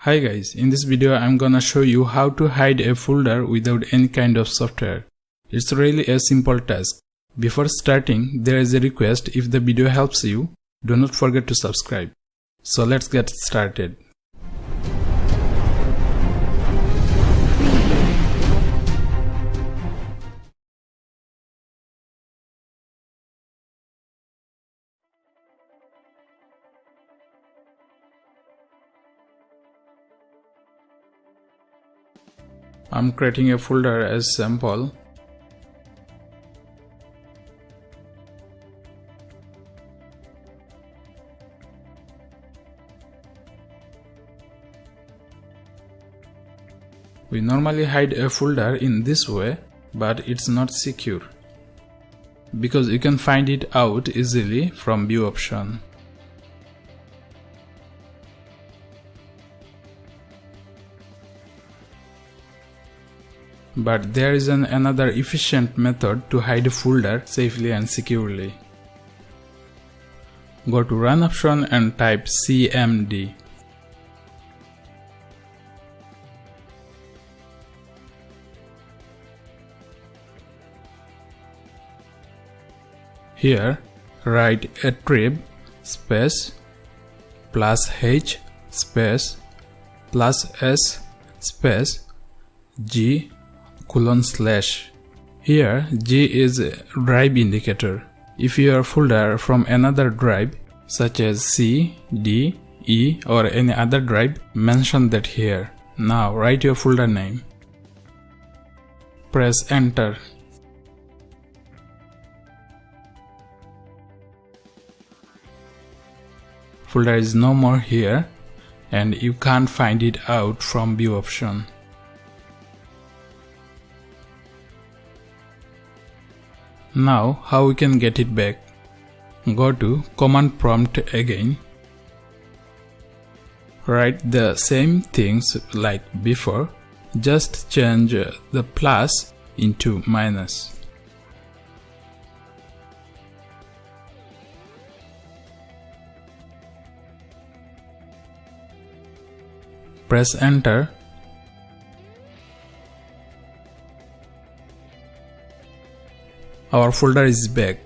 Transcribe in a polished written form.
Hi guys, in this video I'm gonna show you how to hide a folder without any kind of software. It's really a simple task. Before starting, there is a request. If the video helps you, do not forget to subscribe. So let's get started. I'm creating a folder as sample. We normally hide a folder in this way, but it's not secure because you can find it out easily from view option. But there is another efficient method to hide a folder safely and securely. Go to Run option and type cmd. Here, write attrib space +h space +s space g:/. Here G is drive indicator. If your folder from another drive such as C, D, E or any other drive, mention that here. Now write your folder name. Press enter. Folder is no more here and you can't find it out from view option. Now how we can get it back? Go to command prompt again. Write the same things like before, just change the plus into minus. Press enter. Our folder is back.